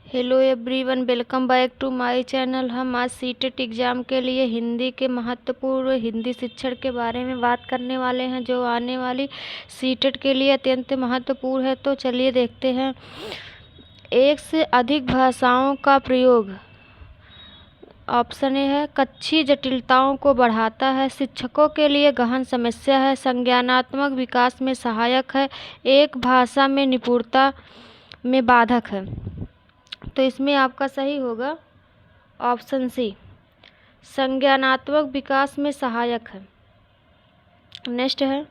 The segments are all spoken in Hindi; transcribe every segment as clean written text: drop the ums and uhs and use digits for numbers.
Hello everyone, welcome back to my channel. हम आज सीटेट एग्ज़ाम के लिए हिंदी के महत्वपूर्ण हिंदी शिक्षण के बारे में बात करने वाले हैं, जो आने वाली सीटेट के लिए अत्यंत महत्वपूर्ण है। तो चलिए देखते हैं। एक से अधिक भाषाओं का प्रयोग। ऑप्शन ए है कक्षीय जटिलताओं को बढ़ाता है, शिक्षकों के लिए गहन समस्या है, संज्ञानात्मक विकास में सहायक है, एक भाषा में निपुणता में बाधक है। तो इसमें आपका सही होगा ऑप्शन सी, संज्ञानात्मक विकास में सहायक है। नेक्स्ट है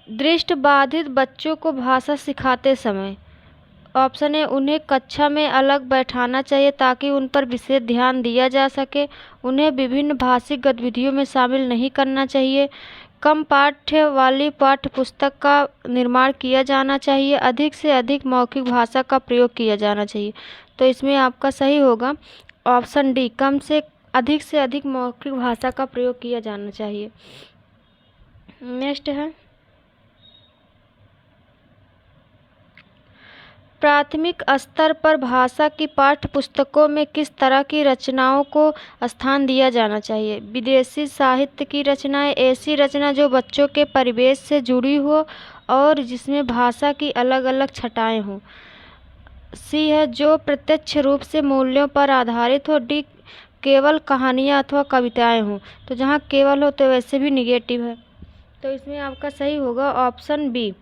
दृष्टिबाधित बच्चों को भाषा सिखाते समय। ऑप्शन ए, उन्हें कक्षा में अलग बैठाना चाहिए ताकि उन पर विशेष ध्यान दिया जा सके, उन्हें विभिन्न भाषिक गतिविधियों में शामिल नहीं करना चाहिए, कम पाठ्य वाली पाठ्य पुस्तक का निर्माण किया जाना चाहिए, अधिक से अधिक मौखिक भाषा का प्रयोग किया जाना चाहिए। तो इसमें आपका सही होगा ऑप्शन डी, कम से अधिक मौखिक भाषा का प्रयोग किया जाना चाहिए। नेक्स्ट है प्राथमिक स्तर पर भाषा की पाठ्य पुस्तकों में किस तरह की रचनाओं को स्थान दिया जाना चाहिए। विदेशी साहित्य की रचनाएं, ऐसी रचना जो बच्चों के परिवेश से जुड़ी हो और जिसमें भाषा की अलग अलग छटाएं हों। सी है जो प्रत्यक्ष रूप से मूल्यों पर आधारित हो। डी, केवल कहानियाँ अथवा कविताएं हों। तो जहाँ केवल हो तो वैसे भी निगेटिव है। तो इसमें आपका सही होगा ऑप्शन बी,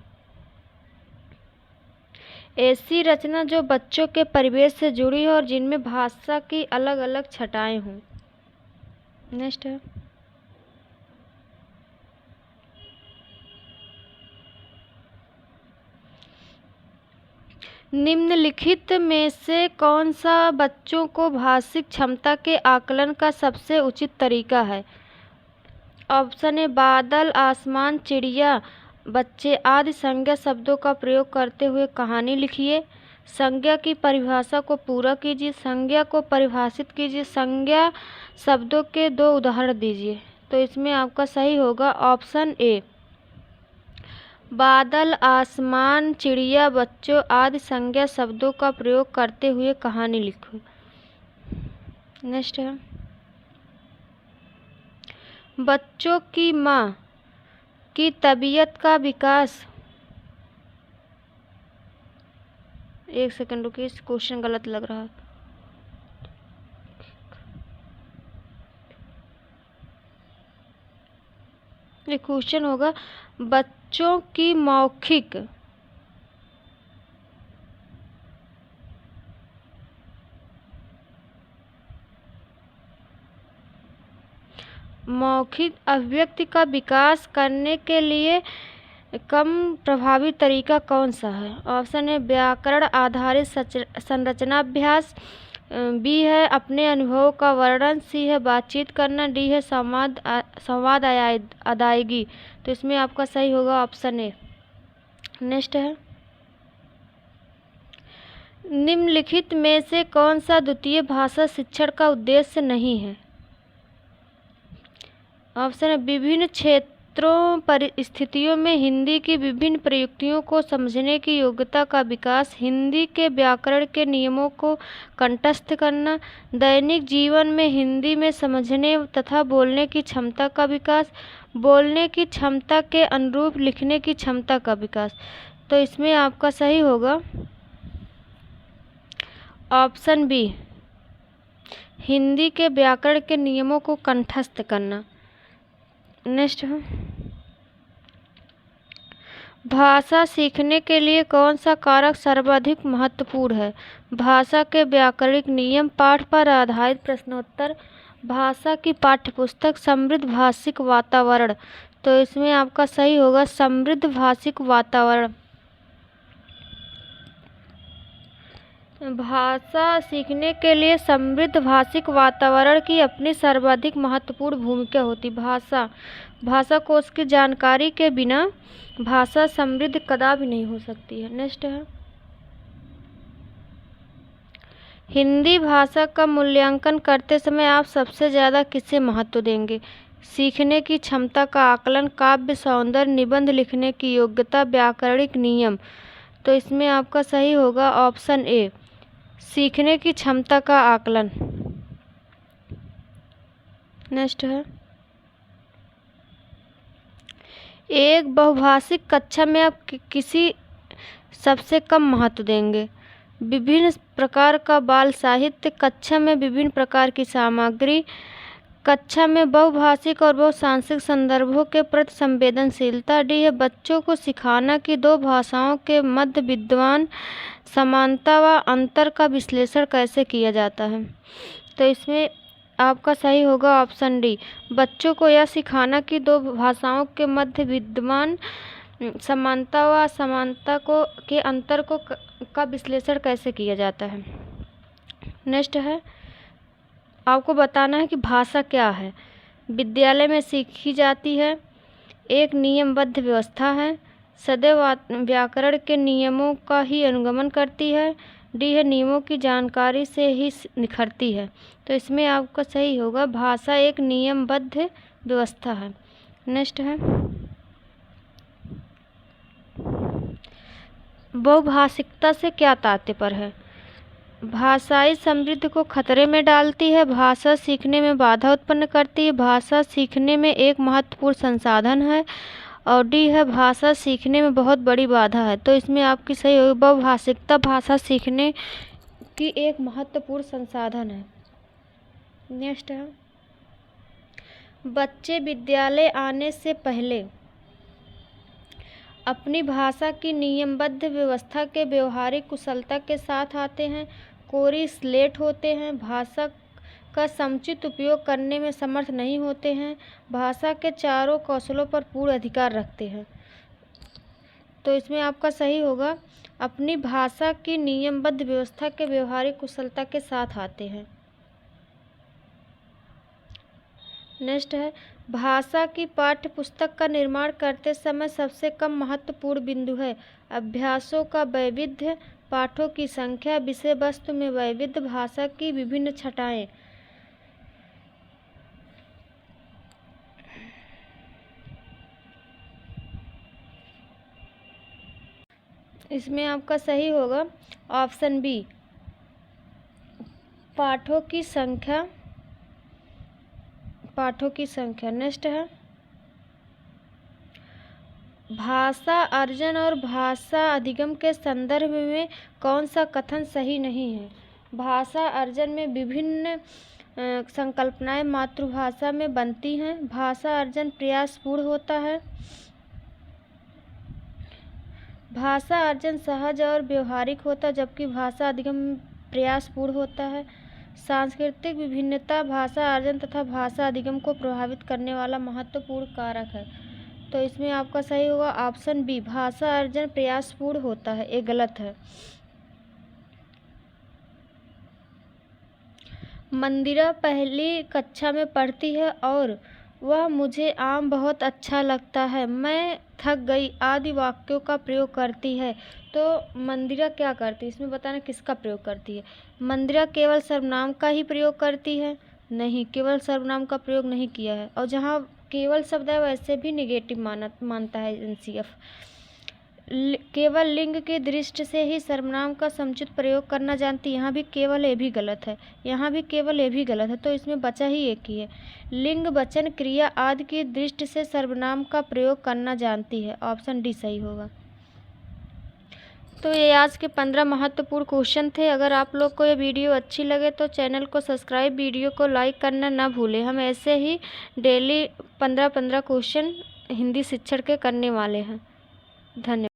ऐसी रचना जो बच्चों के परिवेश से जुड़ी हो और जिनमें भाषा की अलग अलग छटाएं हों। नेक्स्ट है निम्नलिखित में से कौन सा बच्चों को भाषिक क्षमता के आकलन का सबसे उचित तरीका है। ऑप्शन ए, बादल, आसमान, चिड़िया, बच्चे आदि संज्ञा शब्दों का प्रयोग करते हुए कहानी लिखिए, संज्ञा की परिभाषा को पूरा कीजिए, संज्ञा को परिभाषित कीजिए, संज्ञा शब्दों के 2 उदाहरण दीजिए। तो इसमें आपका सही होगा ऑप्शन ए, बादल, आसमान, चिड़िया, बच्चों आदि संज्ञा शब्दों का प्रयोग करते हुए कहानी लिखो। नेक्स्ट है बच्चों की माँ की तबीयत का विकास। एक सेकंड रुकिए, इस क्वेश्चन गलत लग रहा है। ये क्वेश्चन होगा बच्चों की मौखिक अभिव्यक्ति का विकास करने के लिए कम प्रभावी तरीका कौन सा है। ऑप्शन ए, व्याकरण आधारित संरचना अभ्यास, बी है अपने अनुभव का वर्णन, सी है बातचीत करना, डी है संवाद अदायगी। तो इसमें आपका सही होगा ऑप्शन ए। नेक्स्ट है निम्नलिखित में से कौन सा द्वितीय भाषा शिक्षण का उद्देश्य नहीं है। ऑप्शन है विभिन्न क्षेत्रों परिस्थितियों में हिंदी की विभिन्न प्रयुक्तियों को समझने की योग्यता का विकास, हिंदी के व्याकरण के नियमों को कंठस्थ करना, दैनिक जीवन में हिंदी में समझने तथा बोलने की क्षमता का विकास, बोलने की क्षमता के अनुरूप लिखने की क्षमता का विकास। तो इसमें आपका सही होगा ऑप्शन बी, हिंदी के व्याकरण के नियमों को कंठस्थ करना। नेक्स्ट है भाषा सीखने के लिए कौन सा कारक सर्वाधिक महत्वपूर्ण है। भाषा के व्याकरणिक नियम, पाठ पर आधारित प्रश्नोत्तर, भाषा की पाठ्यपुस्तक, समृद्ध भाषिक वातावरण। तो इसमें आपका सही होगा समृद्ध भाषिक वातावरण। भाषा सीखने के लिए समृद्ध भाषिक वातावरण की अपनी सर्वाधिक महत्वपूर्ण भूमिका होती। भाषा कोश की जानकारी के बिना भाषा समृद्ध कदापि नहीं हो सकती है। नेक्स्ट है हिंदी भाषा का मूल्यांकन करते समय आप सबसे ज़्यादा किसे महत्व देंगे। सीखने की क्षमता का आकलन, काव्य सौंदर्य, निबंध लिखने की योग्यता, व्याकरणिक नियम। तो इसमें आपका सही होगा ऑप्शन ए, सीखने की क्षमता का आकलन। नेक्स्ट है, एक बहुभाषिक कक्षा में आप किसी सबसे कम महत्व देंगे। विभिन्न प्रकार का बाल साहित्य, कक्षा में विभिन्न प्रकार की सामग्री, कक्षा में बहुभाषिक और बहुसांस्कृतिक संदर्भों के प्रति संवेदनशीलता। डी है, बच्चों को सिखाना कि दो भाषाओं के मध्य विद्यमान समानता व अंतर का विश्लेषण कैसे किया जाता है। तो इसमें आपका सही होगा ऑप्शन डी, बच्चों को यह सिखाना कि दो भाषाओं के मध्य विद्यमान समानता व असमानता के अंतर का विश्लेषण कैसे किया जाता है। नेक्स्ट है, आपको बताना है कि भाषा क्या है। विद्यालय में सीखी जाती है, एक नियमबद्ध व्यवस्था है, सदैव व्याकरण के नियमों का ही अनुगमन करती है। डी है, नियमों की जानकारी से ही निखरती है। तो इसमें आपका सही होगा, भाषा एक नियमबद्ध व्यवस्था है। नेक्स्ट है, बहुभाषिकता से क्या तात्पर्य है। भाषाई समृद्धि को खतरे में डालती है, भाषा सीखने में बाधा उत्पन्न करती है, भाषा सीखने में एक महत्वपूर्ण संसाधन है, और डी है, भाषा सीखने में बहुत बड़ी बाधा है। तो इसमें आपकी सही होगी, बहुभाषिकता भाषा सीखने की एक महत्वपूर्ण संसाधन है। नेक्स्ट है, बच्चे विद्यालय आने से पहले अपनी भाषा की नियमबद्ध व्यवस्था के व्यवहारिक कुशलता के साथ आते हैं, कोरी स्लेट होते हैं, भाषा का समुचित उपयोग करने में समर्थ नहीं होते हैं, भाषा के चारों कौशलों पर पूर्ण अधिकार रखते हैं। तो इसमें आपका सही होगा, अपनी भाषा की नियमबद्ध व्यवस्था के व्यवहारिक कुशलता के साथ आते हैं। नेक्स्ट है, भाषा की पाठ्य पुस्तक का निर्माण करते समय सबसे कम महत्वपूर्ण बिंदु है अभ्यासों का वैविध्य, पाठों की संख्या, विषय वस्तु में वैविध्य, भाषा की विभिन्न छटाएं। इसमें आपका सही होगा ऑप्शन बी, पाठों की संख्या, पाठों की संख्या। नेक्स्ट है, भाषा अर्जन और भाषा अधिगम के संदर्भ में कौन सा कथन सही नहीं है। भाषा अर्जन में विभिन्न संकल्पनाएं मातृभाषा में बनती हैं, भाषा अर्जन प्रयासपूर्ण होता है, भाषा अर्जन सहज और व्यवहारिक होता है, जबकि भाषा अधिगम प्रयासपूर्ण होता है। सांस्कृतिक विभिन्नता भाषा अर्जन तथा भाषा अधिगम को प्रभावित करने वाला महत्वपूर्ण कारक है। तो इसमें आपका सही होगा ऑप्शन बी, भाषा अर्जन प्रयासपूर्ण होता है। ये गलत है। मंदिरा पहली कक्षा में पढ़ती है और वह मुझे आम बहुत अच्छा लगता है, मैं थक गई आदि वाक्यों का प्रयोग करती है। तो मंदिरा क्या करती है, इसमें बताना किसका प्रयोग करती है। मंदिरा केवल सर्वनाम का ही प्रयोग करती है, नहीं, केवल सर्वनाम का प्रयोग नहीं किया है। और जहाँ केवल शब्द है वैसे भी नेगेटिव मानता है एनसीएफ। केवल लिंग की दृष्टि से ही सर्वनाम का समुचित प्रयोग करना जानती, यहाँ भी केवल ये भी गलत है, यहाँ भी केवल ये भी गलत है। तो इसमें बचा ही एक ही है, लिंग वचन क्रिया आदि की दृष्टि से सर्वनाम का प्रयोग करना जानती है। ऑप्शन डी सही होगा। तो ये आज के 15 महत्वपूर्ण क्वेश्चन थे। अगर आप लोग को ये वीडियो अच्छी लगे तो चैनल को सब्सक्राइब, वीडियो को लाइक करना ना भूलें। हम ऐसे ही डेली 15-15 क्वेश्चन हिंदी शिक्षण के करने वाले हैं। धन्यवाद।